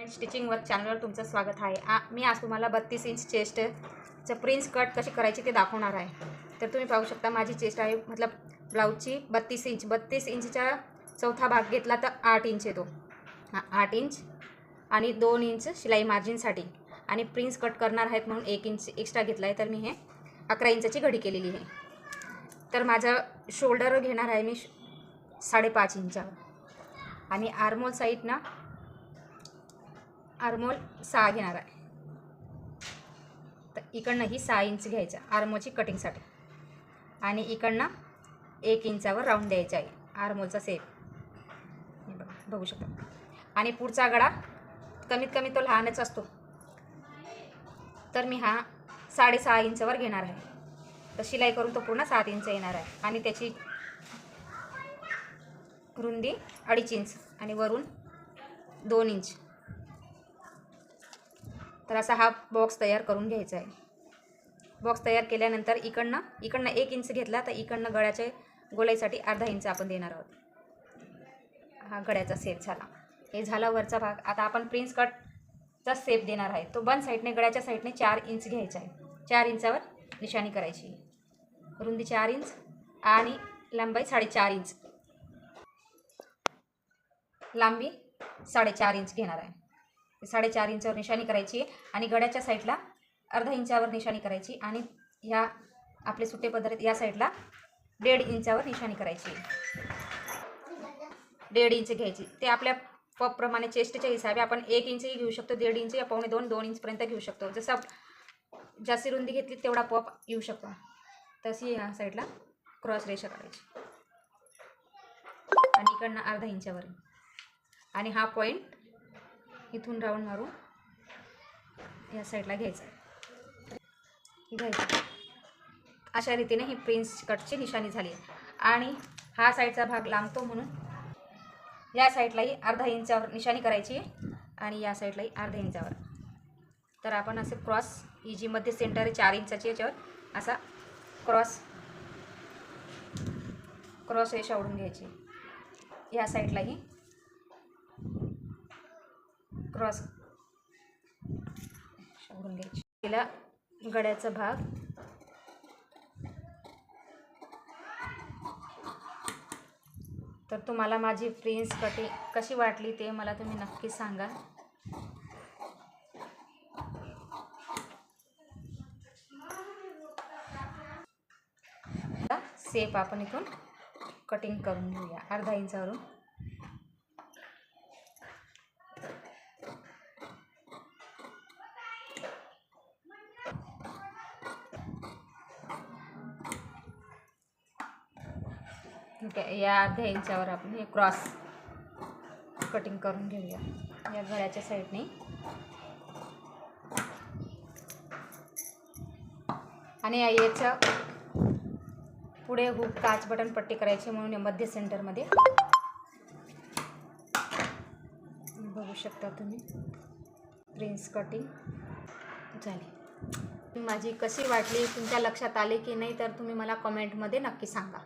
स्टिचिंगवर चॅनलवर तुमचं स्वागत आहे। मी आज तुम्हाला 32 इंच चेस्टचं प्रिन्स कट कशी करायची ते दाखवणार आहे। तर तुम्ही पाहू शकता माझी चेस्ट आहे, मतलब ब्लाऊजची 32 इंचचा चौथा भाग घेतला तर 8 इंच येतो। 8 इंच आणि 2 इंच शिलाई मार्जिनसाठी आणि प्रिन्स कट करणार आहेत म्हणून 1 इंच एक्स्ट्रा घेतला आहे। तर मी हे 11 इंचाची घडी केलेली आहे। तर माझा शोल्डर घेणार आहे मी 5.5 इंचावर आणि आर्मोल साईड ना आर्मोल 6 घेणार आहे। तर इकडनं ही 6 इंच घ्यायचं आर्मोलची कटिंगसाठी आणि इकडनं 1 इंचावर राऊंड द्यायचा आहे आर्मोलचा सेप बघू शकता। आणि पुढचा गळा कमीत कमी तो लहानच असतो, तर मी हा 6.5 इंचावर घेणार आहे। तर शिलाई करून तो पूर्ण 7 इंच येणार आहे आणि त्याची रुंदी 2.5 इंच आणि वरून 2 इंच। तर असा हा बॉक्स तयार करून घ्यायचा आहे। बॉक्स तयार केल्यानंतर इकडनं 1 इंच घेतला तर इकडनं गळ्याच्या गोलाईसाठी अर्धा इंच आपण देणार आहोत। हा गळ्याचा सेप झाला। हे झाला वरचा भाग। आता आपण प्रिन्स कटचा सेप देणार आहे। तो बन साईडने गळ्याच्या साईडने 4 इंच घ्यायचा आहे। 4 इंचावर निशाणी करायची। रुंदी 4 इंच आणि लांबी 4.5 इंच, लांबी 4.5 इंच घेणार आहे। 4.5 इंचावर निशाणी करायची आणि गळ्याच्या साईडला अर्धा इंचावर निशाणी करायची आणि ह्या आपले सुटे पदर या साईडला 1.5 इंचावर निशाणी करायची। 1.5 इंच घ्यायची। ते आपल्या पॉपप्रमाणे चेस्टच्या हिसाबे आपण 1 इंचही घेऊ शकतो, 1.5 इंच या 2.25 इंचपर्यंत घेऊ शकतो। जसं जास्ती रुंदी घेतली तेवढा पॉप येऊ शकतो। तशी ह्या साईडला क्रॉस रेषा काढायची आणि इकडनं अर्धा इंचावर आणि हा पॉईंट इथून राऊंड मारून या साईडला घ्यायचा। अशा रीतीने ही प्रिन्स कटची निशाणी झाली आणि हा साईडचा भाग लांबतो म्हणून या साईडलाही अर्धा इंचावर निशाणी करायची आणि या साईडलाही अर्धा इंचावर। तर आपण असे क्रॉस ही जी मध्ये सेंटर आहे 4 इंचाची याच्यावर असा क्रॉस रेषा ओढून घ्यायची। या साईडलाही क्रॉस ओढून घ्यायची। तिला गळ्याचा भाग तर तुम्हाला माझी प्रिन्स कटिंग कशी वाटली ते मला तुम्ही नक्की सांगा। सेप आपण इथून कटिंग करून घेऊया अर्धा इंचावरून। ठीक आहे, या अर्ध्या इंचावर आपण हे क्रॉस कटिंग करून घेऊया या गळ्याच्या साईडने। आणि याच्या पुढे हुक काच बटन पट्टी करायची म्हणून मध्य सेंटरमध्ये बघू शकता तुम्ही प्रिन्स कटिंग झाली। माझी कशी वाटली तुमच्या लक्षात आली की नाही तर तुम्ही मला कमेंटमध्ये नक्की सांगा।